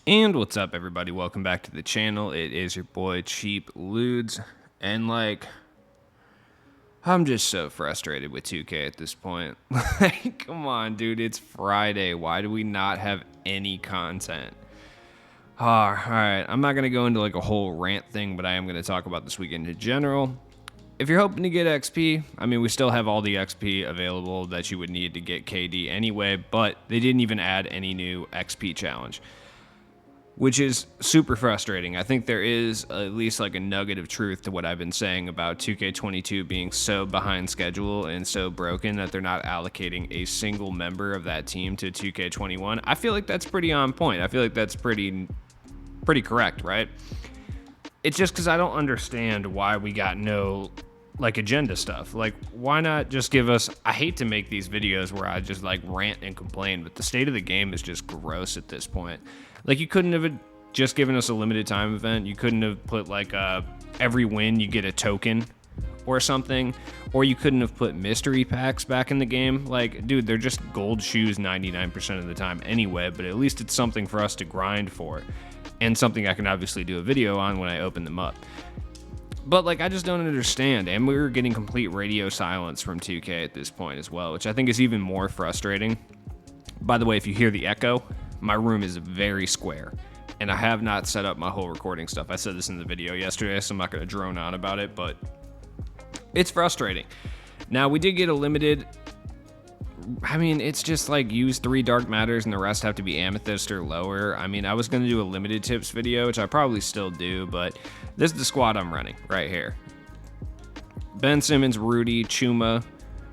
And what's up, everybody? Welcome back to the channel. It is your boy Cheap Ludes, and I'm just so frustrated with 2K at this point. Come on, dude, it's Friday. Why do we not have any content? All right, I'm not gonna go into a whole rant thing, but I am gonna talk about this weekend in general. If you're hoping to get XP, I mean, we still have all the XP available that you would need to get KD anyway, but they didn't even add any new XP challenge, which is super frustrating. I think there is at least a nugget of truth to what I've been saying about 2K22 being so behind schedule and so broken that they're not allocating a single member of that team to 2K21. I feel like that's pretty on point. I feel like that's pretty correct, right? It's just because I don't understand why we got no agenda stuff. Why not just give us, I hate to make these videos where I just rant and complain, but the state of the game is just gross at this point. You couldn't have just given us a limited time event. You couldn't have put every win you get a token or something, or you couldn't have put mystery packs back in the game. Dude, they're just gold shoes 99% of the time anyway, but at least it's something for us to grind for, and something I can obviously do a video on when I open them up. But I just don't understand, and we're getting complete radio silence from 2K at this point as well, which I think is even more frustrating. By the way, if you hear the echo, my room is very square, and I have not set up my whole recording stuff. I said this in the video yesterday, so I'm not going to drone on about it, but it's frustrating. Now, we did get a limited. I mean, it's just use 3 dark matters and the rest have to be amethyst or lower. I mean, I was going to do a limited tips video, which I probably still do, but this is the squad I'm running right here. Ben Simmons, Rudy, Chuma,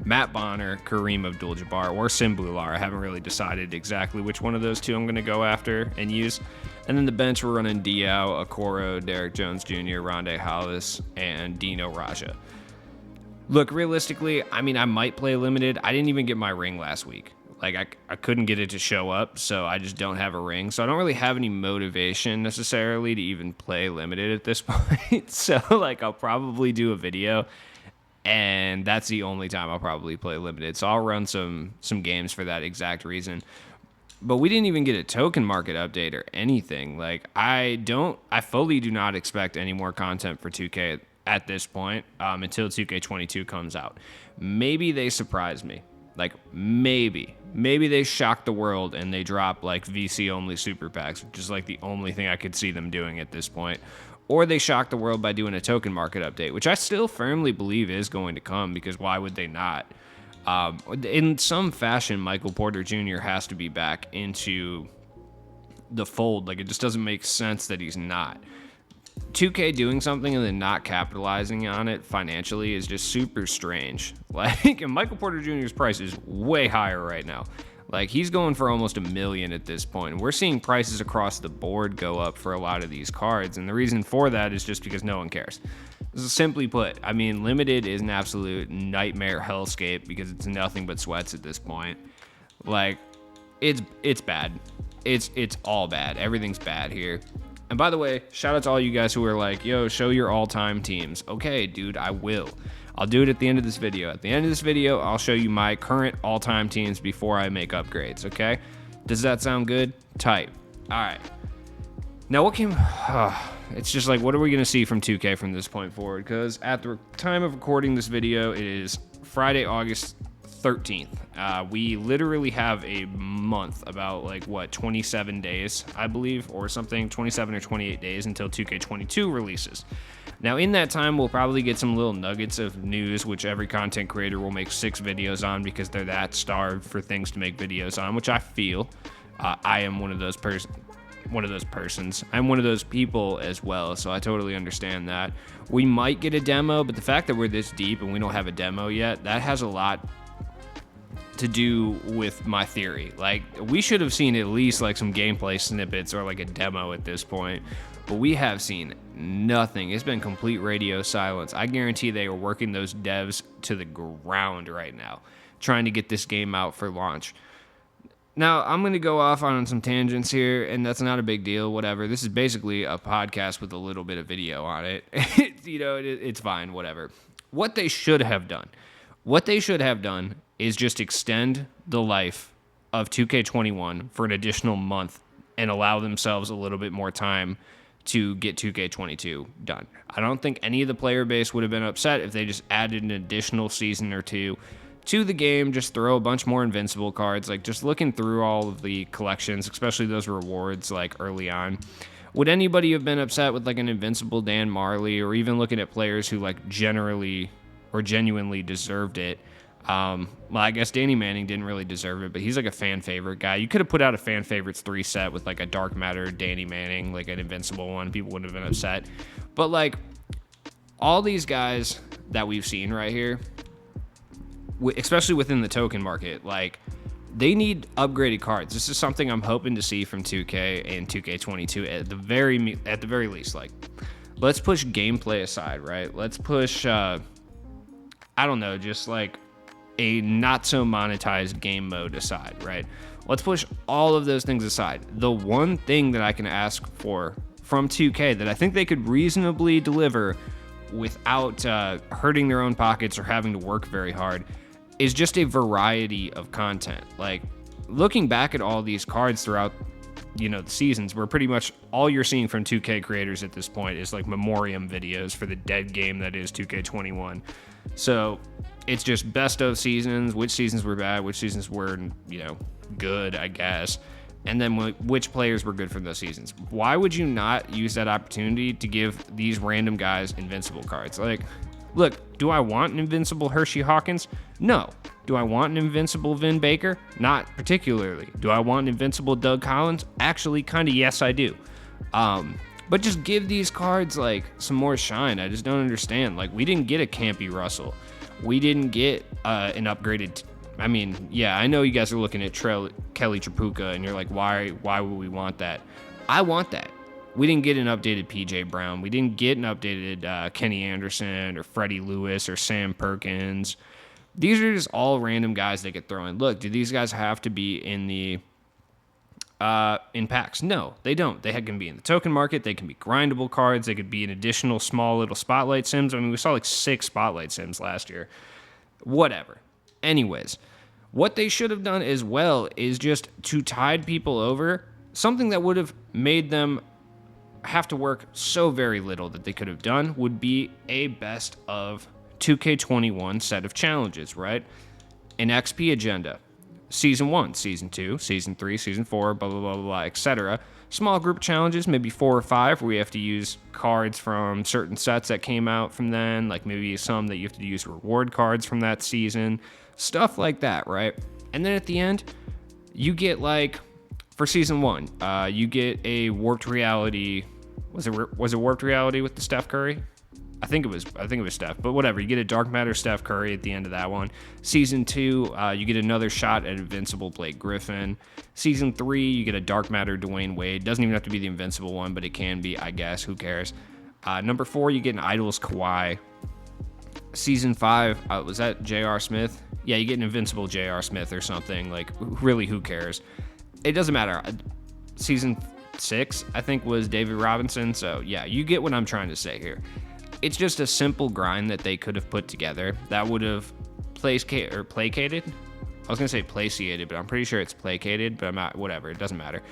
Matt Bonner, Kareem Abdul-Jabbar, or Simbular. I haven't really decided exactly which one of those two I'm going to go after and use. And then the bench, we're running Diao, Okoro, Derek Jones Jr., Rondae Hollis, and Dino Raja. Look, realistically, I mean, I might play limited. I didn't even get my ring last week. I couldn't get it to show up, so I just don't have a ring. So I don't really have any motivation necessarily to even play limited at this point. So, I'll probably do a video, and that's the only time I'll probably play limited. So I'll run some games for that exact reason. But we didn't even get a token market update or anything. I fully do not expect any more content for 2K at this point until 2K22 comes out. Maybe they surprise me. Maybe they shock the world and they drop VC only super packs, which is the only thing I could see them doing at this point. Or they shock the world by doing a token market update, which I still firmly believe is going to come, because why would they not? In some fashion, Michael Porter Jr. has to be back into the fold. It just doesn't make sense that he's not. 2K doing something and then not capitalizing on it financially is just super strange. And Michael Porter Jr.'s price is way higher right now. He's going for almost $1 million at this point. And we're seeing prices across the board go up for a lot of these cards. And the reason for that is just because no one cares. Simply put, I mean, limited is an absolute nightmare hellscape because it's nothing but sweats at this point. It's bad. It's all bad. Everything's bad here. And by the way, shout out to all you guys who are yo, show your all-time teams. Okay, dude, I will. I'll do it at the end of this video. At the end of this video, I'll show you my current all-time teams before I make upgrades, okay? Does that sound good? Tight. All right. Now, it's just what are we going to see from 2K from this point forward? Because at the time of recording this video, it is Friday, August 13th. We literally have a month, about 27 days, I believe, or something, 27 or 28 days until 2K22 releases. Now, in that time, we'll probably get some little nuggets of news, which every content creator will make 6 videos on because they're that starved for things to make videos on, which I feel. I am one of those persons. I'm one of those people as well, so I totally understand that. We might get a demo, but the fact that we're this deep and we don't have a demo yet, that has a lot to do with my theory. We should have seen at least some gameplay snippets or a demo at this point, but we have seen nothing. It's been complete radio silence. I guarantee they are working those devs to the ground right now, trying to get this game out for launch. Now, I'm going to go off on some tangents here, and that's not a big deal, whatever. This is basically a podcast with a little bit of video on it. It's fine, whatever. What they should have done is just extend the life of 2K21 for an additional month and allow themselves a little bit more time to get 2K22 done. I don't think any of the player base would have been upset if they just added an additional season or two to the game, just throw a bunch more Invincible cards. Like, just looking through all of the collections, especially those rewards, like, early on. Would anybody have been upset with, like, an Invincible Dan Marley, or even looking at players who, like, generally or genuinely deserved it? Well, I guess Danny Manning didn't really deserve it, but he's like a fan favorite guy. You could have put out a fan favorites 3 set with like a Dark Matter Danny Manning, like an Invincible one. People wouldn't have been upset. But like all these guys that we've seen right here, especially within the token market, like they need upgraded cards. This is something I'm hoping to see from 2K and 2K22 at the very least. Like, let's push gameplay aside, right? Let's push, I don't know, just like a not so monetized game mode aside, right? Let's push all of those things aside. The one thing that I can ask for from 2K that I think they could reasonably deliver without hurting their own pockets or having to work very hard is just a variety of content. Like, looking back at all these cards throughout, the seasons, where pretty much all you're seeing from 2K creators at this point is like memoriam videos for the dead game that is 2K21. So it's just best of seasons, which seasons were bad, which seasons were, good, I guess, and then which players were good for those seasons. Why would you not use that opportunity to give these random guys Invincible cards? Like, look, do I want an Invincible Hershey Hawkins? No. Do I want an Invincible Vin Baker? Not particularly. Do I want an Invincible Doug Collins? Actually, kind of yes, I do. But just give these cards, like, some more shine. I just don't understand. Like, we didn't get a Campy Russell. We didn't get an upgraded... I know you guys are looking at Kelly Tripucka, and you're like, why would we want that? I want that. We didn't get an updated PJ Brown. We didn't get an updated Kenny Anderson or Freddie Lewis or Sam Perkins. These are just all random guys they could throw in. Look, do these guys have to be in the in packs? No, they don't. They can be in the token market. They can be grindable cards. They could be an additional small little spotlight sims. We saw like 6 spotlight sims last year. Whatever. Anyways, what they should have done as well is just to tide people over, something that would have made them have to work so very little that they could have done would be a best of 2K21 set of challenges, right? An XP agenda. Season 1, Season 2, Season 3, Season 4, blah, blah, blah, blah, blah, etc. Small group challenges, maybe 4 or 5, where you have to use cards from certain sets that came out from then, like maybe some that you have to use reward cards from that season. Stuff like that, right? And then at the end, you get like, for Season 1, you get a Warped Reality. Was it Warped Reality with the Steph Curry? I think it was Steph, but whatever. You get a Dark Matter Steph Curry at the end of that one. Season 2, you get another shot at Invincible Blake Griffin. Season 3, you get a Dark Matter Dwayne Wade. Doesn't even have to be the Invincible one, but it can be, I guess. Who cares? Number 4, you get an Idols Kawhi. Season 5, was that J.R. Smith? Yeah, you get an Invincible J.R. Smith or something. Like, really, who cares? It doesn't matter. Season 6, I think, was David Robinson. So, yeah, you get what I'm trying to say here. It's just a simple grind that they could have put together that would have placated. I was going to say placated, but I'm pretty sure it's placated, but I'm not, whatever. It doesn't matter.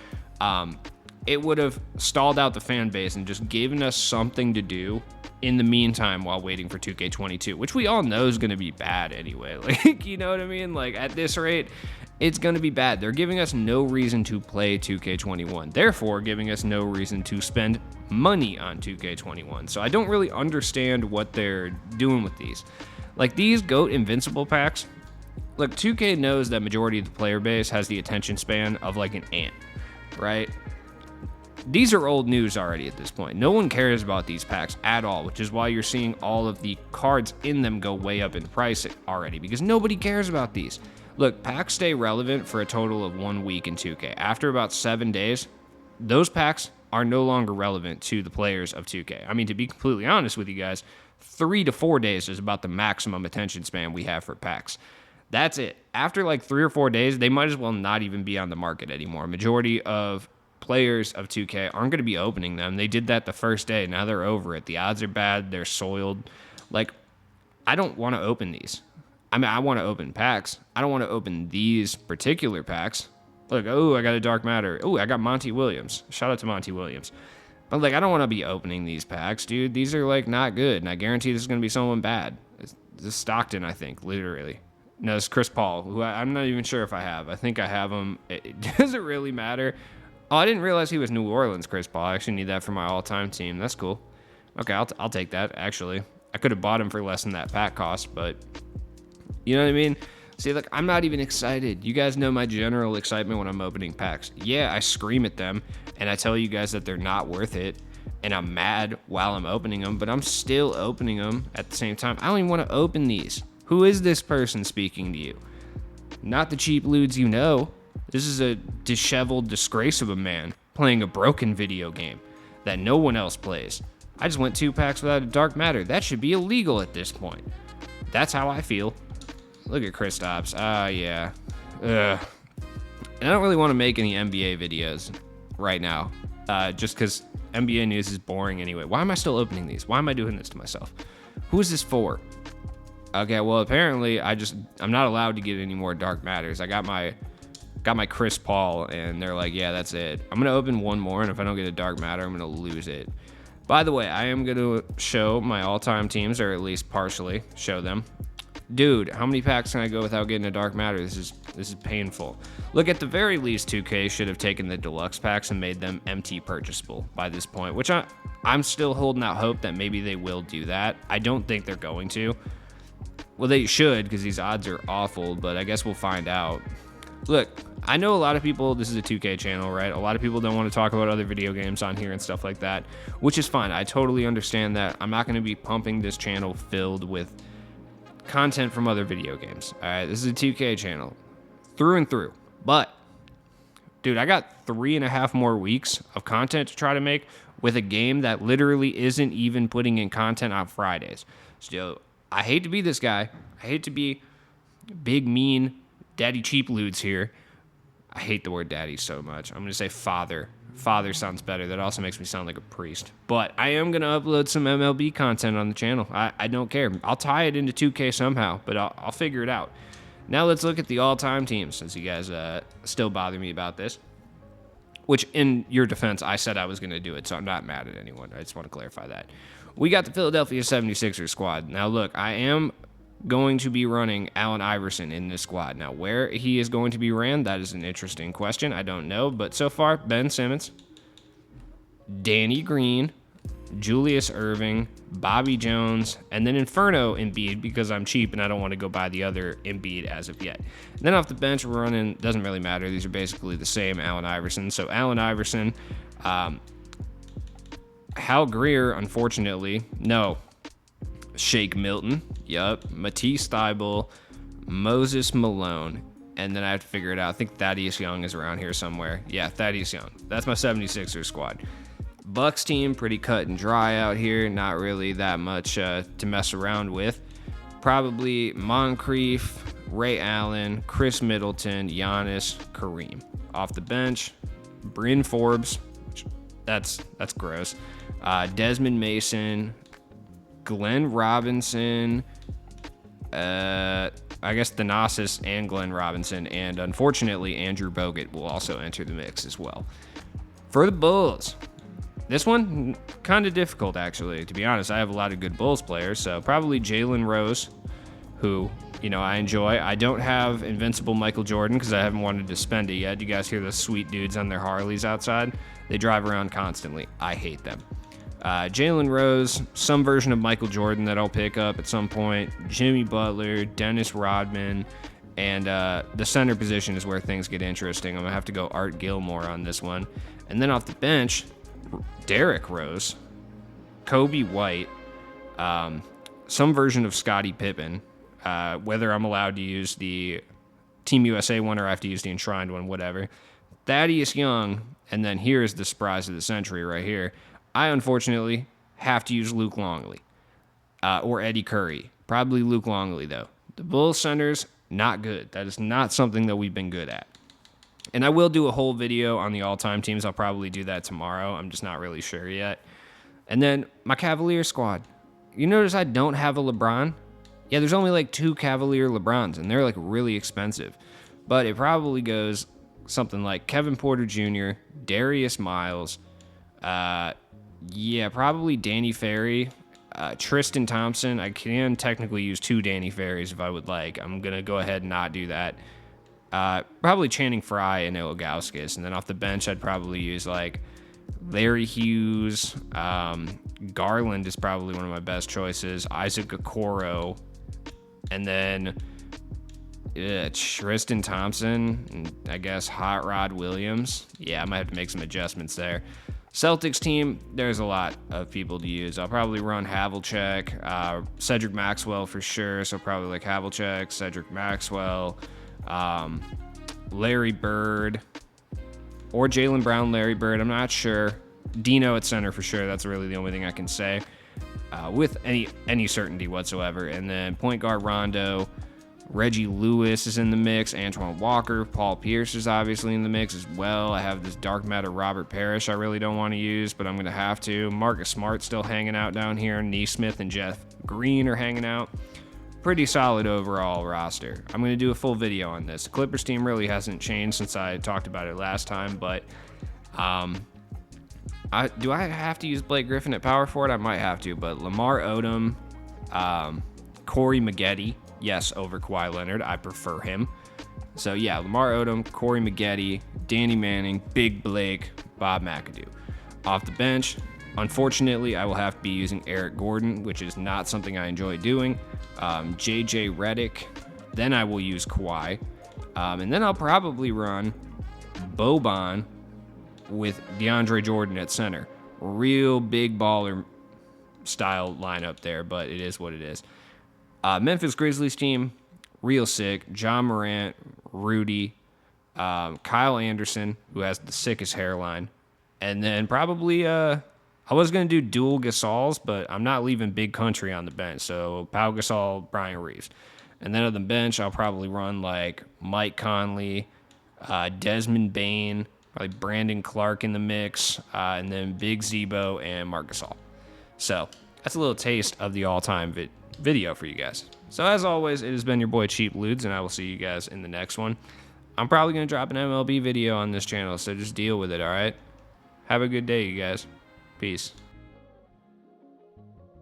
It would have stalled out the fan base and just given us something to do in the meantime while waiting for 2K22, which we all know is going to be bad anyway. Like, you know what I mean? Like, at this rate, it's going to be bad. They're giving us no reason to play 2K21, therefore giving us no reason to spend money on 2K21. So I don't really understand what they're doing with these. Like, these GOAT Invincible packs, look, 2K knows that majority of the player base has the attention span of like an ant, right? These are old news already at this point. No one cares about these packs at all, which is why you're seeing all of the cards in them go way up in price already, because nobody cares about these. Look, packs stay relevant for a total of 1 week in 2K. After about 7 days, those packs are no longer relevant to the players of 2K. I mean, to be completely honest with you guys, 3 to 4 days is about the maximum attention span we have for packs. That's it. After like 3 or 4 days, they might as well not even be on the market anymore. Majority of players of 2K aren't going to be opening them. They did that the first day. Now they're over it. The odds are bad. They're soiled. Like, I don't want to open these. I mean, I want to open packs. I don't want to open these particular packs. Look, oh, I got a Dark Matter. Oh, I got Monty Williams. Shout out to Monty Williams. But, like, I don't want to be opening these packs, dude. These are, like, not good. And I guarantee this is going to be someone bad. This is Stockton, I think, literally. No, it's Chris Paul, who I'm not even sure if I have. I think I have him. It doesn't really matter. Oh, I didn't realize he was New Orleans Chris Paul. I actually need that for my all-time team. That's cool. Okay, I'll take that, actually. I could have bought him for less than that pack cost, but you know what I mean? See, look, I'm not even excited. You guys know my general excitement when I'm opening packs. Yeah, I scream at them, and I tell you guys that they're not worth it, and I'm mad while I'm opening them, but I'm still opening them at the same time. I don't even want to open these. Who is this person speaking to you? Not the cheap lewds you know. This is a disheveled disgrace of a man playing a broken video game that no one else plays. I just went 2 packs without a Dark Matter. That should be illegal at this point. That's how I feel. Look at Kristaps. Yeah. Ugh. And I don't really want to make any NBA videos right now, just because NBA news is boring anyway. Why am I still opening these? Why am I doing this to myself? Who is this for? Okay, well, apparently I'm not allowed to get any more Dark Matters. I got my Chris Paul, and they're like, yeah, that's it. I'm going to open one more, and if I don't get a Dark Matter, I'm going to lose it. By the way, I am going to show my all-time teams, or at least partially show them. Dude, how many packs can I go without getting a Dark Matter? This is painful. Look, at the very least, 2K should have taken the deluxe packs and made them empty purchasable by this point, which I'm still holding out hope that maybe they will do that. I don't think they're going to. Well, they should, because these odds are awful, but I guess we'll find out. Look, I know a lot of people, this is a 2K channel, right? A lot of people don't want to talk about other video games on here and stuff like that, which is fine. I totally understand that. I'm not going to be pumping this channel filled with content from other video games. All right, this is a 2K channel through and through. But, dude, I got 3.5 more weeks of content to try to make with a game that literally isn't even putting in content on Fridays. So, I hate to be this guy. I hate to be big, mean, daddy cheap lewds here. I hate the word daddy so much. I'm going to say father. Father sounds better. That also makes me sound like a priest. But I am going to upload some MLB content on the channel. I don't care. I'll tie it into 2K somehow, but I'll figure it out. Now let's look at the all-time teams, since you guys still bother me about this. Which, in your defense, I said I was going to do it, so I'm not mad at anyone. I just want to clarify that. We got the Philadelphia 76ers squad. Now, look, I am going to be running Allen Iverson in this squad. Now, where he is going to be ran, that is an interesting question. I don't know, but so far, Ben Simmons, Danny Green, Julius Erving, Bobby Jones, and then Inferno Embiid, because I'm cheap and I don't want to go buy the other Embiid as of yet. And then off the bench, we're running, doesn't really matter. These are basically the same Allen Iverson. So Allen Iverson, Hal Greer, unfortunately, no. Shake Milton, yup. Matisse Thybulle, Moses Malone, and then I have to figure it out. I think Thaddeus Young is around here somewhere. Yeah, Thaddeus Young. That's my 76ers squad. Bucks team, pretty cut and dry out here. Not really that much to mess around with. Probably Moncrief, Ray Allen, Chris Middleton, Giannis, Kareem. Off the bench, Bryn Forbes. That's gross. Desmond Mason, Glenn Robinson, I guess Thanasis and Glenn Robinson, and unfortunately Andrew Bogut will also enter the mix as well. For the Bulls, this one kind of difficult actually. To be honest, I have a lot of good Bulls players, so probably Jalen Rose, who I enjoy. I don't have Invincible Michael Jordan because I haven't wanted to spend it yet. You guys hear the sweet dudes on their Harleys outside? They drive around constantly. I hate them. Jalen Rose, some version of Michael Jordan that I'll pick up at some point, Jimmy Butler, Dennis Rodman, and the center position is where things get interesting. I'm going to have to go Art Gilmore on this one. And then off the bench, Derrick Rose, Kobe White, some version of Scottie Pippen, whether I'm allowed to use the Team USA one or I have to use the enshrined one, whatever. Thaddeus Young, and then here's the surprise of the century right here. I, unfortunately, have to use Luke Longley or Eddie Curry. Probably Luke Longley, though. The Bulls centers, not good. That is not something that we've been good at. And I will do a whole video on the all-time teams. I'll probably do that tomorrow. I'm just not really sure yet. And then my Cavalier squad. You notice I don't have a LeBron? Yeah, there's only like 2 Cavalier LeBrons, and they're like really expensive. But it probably goes something like Kevin Porter Jr., Darius Miles, yeah, probably Danny Ferry, Tristan Thompson. I can technically use 2 Danny Ferries if I would like. I'm going to go ahead and not do that. Probably Channing Frye and Ilgauskas. And then off the bench, I'd probably use like Larry Hughes. Garland is probably one of my best choices. Isaac Okoro. And then Tristan Thompson. And I guess Hot Rod Williams. Yeah, I might have to make some adjustments there. Celtics team, there's a lot of people to use. I'll probably run Havlicek, Cedric Maxwell for sure. So probably like Havlicek, Cedric Maxwell, Larry Bird, or Jaylen Brown, Larry Bird. I'm not sure. Dino at center for sure. That's really the only thing I can say with any certainty whatsoever. And then point guard Rondo. Reggie Lewis is in the mix. Antoine Walker. Paul Pierce is obviously in the mix as well. I have this dark matter Robert Parrish I really don't want to use, but I'm going to have to. Marcus Smart still hanging out down here. Neesmith and Jeff Green are hanging out. Pretty solid overall roster. I'm going to do a full video on this. The Clippers team really hasn't changed since I talked about it last time, but do I have to use Blake Griffin at power forward? I might have to, but Lamar Odom, Corey Maggette. Yes, over Kawhi Leonard. I prefer him. So, yeah, Lamar Odom, Corey Maggette, Danny Manning, Big Blake, Bob McAdoo. Off the bench, unfortunately, I will have to be using Eric Gordon, which is not something I enjoy doing. JJ Redick. Then I will use Kawhi. And then I'll probably run Boban with DeAndre Jordan at center. Real big baller style lineup there, but it is what it is. Memphis Grizzlies team, real sick. John Morant, Rudy, Kyle Anderson, who has the sickest hairline. And then probably, I was going to do dual Gasols, but I'm not leaving Big Country on the bench. So Pau Gasol, Brian Reeves. And then on the bench, I'll probably run like Mike Conley, Desmond Bane, probably Brandon Clark in the mix, and then Big Zebo and Marc Gasol. So that's a little taste of the all-time video for you guys. So as always, it has been your boy Cheap Ludes, and I will see you guys in the next one. I'm probably going to drop an MLB video on this channel, so just deal with it, all right? Have a good day, you guys. Peace.